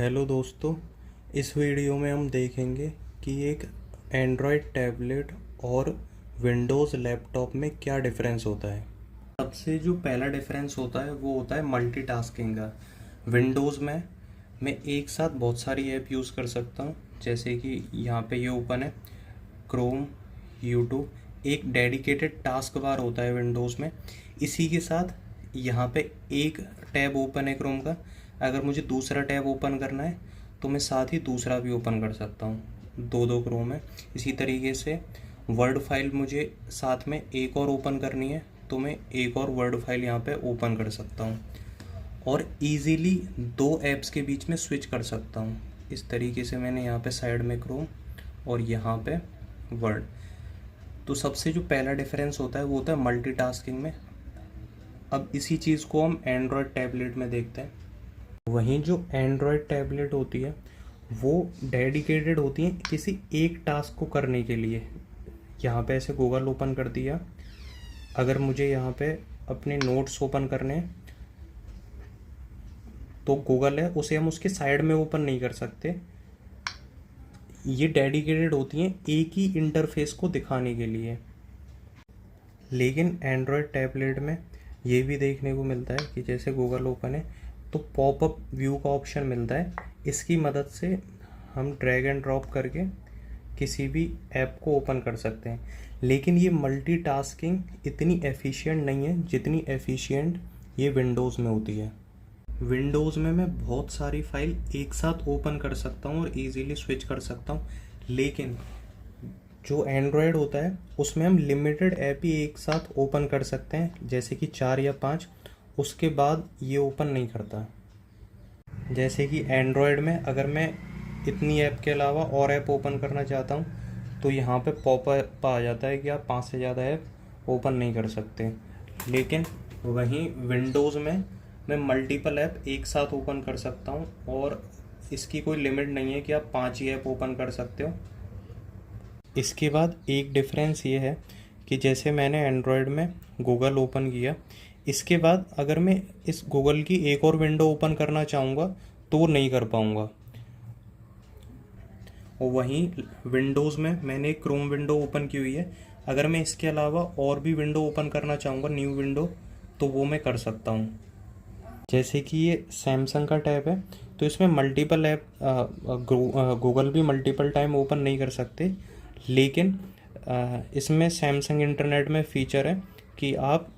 Hello दोस्तों, इस video में हम देखेंगे कि एक एंड्रॉयड टैबलेट और विंडोज़ लैपटॉप में क्या डिफरेंस होता है। सबसे जो पहला डिफरेंस होता है वो होता है मल्टीटास्किंग का। विंडोज़ में मैं एक साथ बहुत सारी ऐप यूज़ कर सकता हूँ, जैसे कि यहाँ पे ये ओपन है क्रोम, यूट्यूब। एक डेडिकेटेड टास्क बार होता है विंडोज़ में। इसी के साथ यहाँ पे एक टैब ओपन है क्रोम का, अगर मुझे दूसरा टैब ओपन करना है तो मैं साथ ही दूसरा भी ओपन कर सकता हूँ। दो क्रोम है। इसी तरीके से वर्ड फाइल मुझे साथ में एक और ओपन करनी है तो मैं एक और वर्ड फाइल यहाँ पे ओपन कर सकता हूँ और इजीली दो ऐप्स के बीच में स्विच कर सकता हूँ। इस तरीके से मैंने यहाँ पे साइड में क्रोम और यहाँ पे वर्ड। तो सबसे जो पहला डिफरेंस होता है वो होता है मल्टीटास्किंग में। अब इसी चीज़ को हम एंड्रॉयड टैबलेट में देखते हैं। वहीं जो एंड्रॉयड टैबलेट होती है वो डेडिकेटेड होती है किसी एक टास्क को करने के लिए। यहाँ पे ऐसे गूगल ओपन कर दिया, अगर मुझे यहाँ पे अपने नोट्स ओपन करने हैं तो गूगल है, उसे हम उसके साइड में ओपन नहीं कर सकते। ये डेडिकेटेड होती हैं एक ही इंटरफेस को दिखाने के लिए। लेकिन एंड्रॉयड टैबलेट में ये भी देखने को मिलता है कि जैसे गूगल ओपन है तो पॉपअप व्यू का ऑप्शन मिलता है। इसकी मदद से हम ड्रैग एंड ड्रॉप करके किसी भी ऐप को ओपन कर सकते हैं। लेकिन ये मल्टीटास्किंग इतनी एफिशिएंट नहीं है जितनी एफिशिएंट ये विंडोज़ में होती है। विंडोज़ में मैं बहुत सारी फाइल एक साथ ओपन कर सकता हूँ और इजीली स्विच कर सकता हूँ, लेकिन जो एंड्रॉयड होता है उसमें हम लिमिटेड ऐप ही एक साथ ओपन कर सकते हैं, जैसे कि 4 या 5। उसके बाद ये ओपन नहीं करता। जैसे कि एंड्रॉयड में अगर मैं इतनी ऐप के अलावा और ऐप ओपन करना चाहता हूँ तो यहाँ पे पॉपअप आ जाता है कि आप 5 से ज़्यादा ऐप ओपन नहीं कर सकते। लेकिन वहीं विंडोज़ में मैं मल्टीपल ऐप एक साथ ओपन कर सकता हूँ और इसकी कोई लिमिट नहीं है कि आप 5 ही ऐप ओपन कर सकते हो। इसके बाद एक डिफरेंस ये है कि जैसे मैंने एंड्रॉयड में गूगल ओपन किया, इसके बाद अगर मैं इस गूगल की एक और विंडो ओपन करना चाहूँगा तो वो नहीं कर पाऊँगा। और वहीं विंडोज़ में मैंने एक क्रोम विंडो ओपन की हुई है, अगर मैं इसके अलावा और भी विंडो ओपन करना चाहूँगा न्यू विंडो तो वो मैं कर सकता हूँ। जैसे कि ये सैमसंग का टैब है तो इसमें मल्टीपल ऐप गूगल भी मल्टीपल टाइम ओपन नहीं कर सकते, लेकिन इसमें सैमसंग इंटरनेट में फ़ीचर है कि आप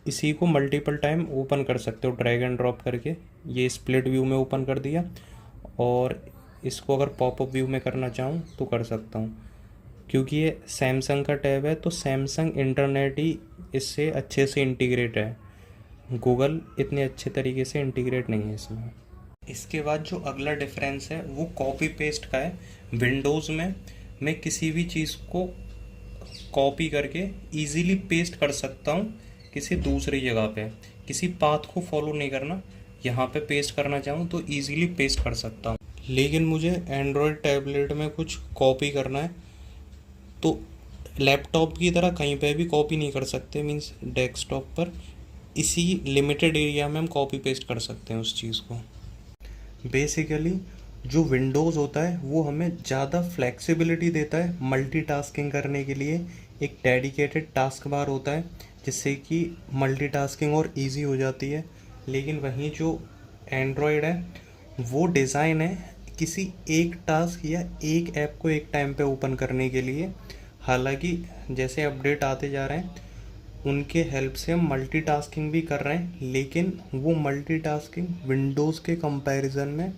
इसी को मल्टीपल टाइम ओपन कर सकते हो ड्रैग एंड ड्रॉप करके। ये स्प्लिट व्यू में ओपन कर दिया और इसको अगर पॉपअप व्यू में करना चाहूँ तो कर सकता हूँ। क्योंकि ये सैमसंग का टैब है तो सैमसंग इंटरनेट ही इससे अच्छे से इंटीग्रेट है, गूगल इतने अच्छे तरीके से इंटीग्रेट नहीं है इसमें। इसके बाद जो अगला डिफरेंस है वो कॉपी पेस्ट का है। विंडोज़ में मैं किसी भी चीज़ को कॉपी करके इजीली पेस्ट कर सकता हूँ किसी दूसरी जगह पे, किसी पाथ को फॉलो नहीं करना। यहाँ पे पेस्ट करना चाहूँ तो इजीली पेस्ट कर सकता हूँ। लेकिन मुझे एंड्रॉयड टैबलेट में कुछ कॉपी करना है तो लैपटॉप की तरह कहीं पे भी कॉपी नहीं कर सकते, मीन्स डेस्कटॉप पर इसी लिमिटेड एरिया में हम कॉपी पेस्ट कर सकते हैं उस चीज़ को। बेसिकली जो विंडोज़ होता है वो हमें ज़्यादा फ्लेक्सिबिलिटी देता है मल्टीटास्किंग करने के लिए। एक डेडिकेटेड टास्क बार होता है जिससे कि मल्टीटास्किंग और इजी हो जाती है। लेकिन वहीं जो एंड्रॉयड है वो डिज़ाइन है किसी एक टास्क या एक ऐप को एक टाइम पे ओपन करने के लिए। हालांकि जैसे अपडेट आते जा रहे हैं उनके हेल्प से हम मल्टीटास्किंग भी कर रहे हैं, लेकिन वो मल्टीटास्किंग विंडोज़ के कंपैरिजन में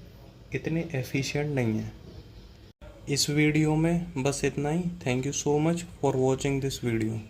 इतने एफिशिएंट नहीं है। इस वीडियो में बस इतना ही। Thank you so much for watching this video.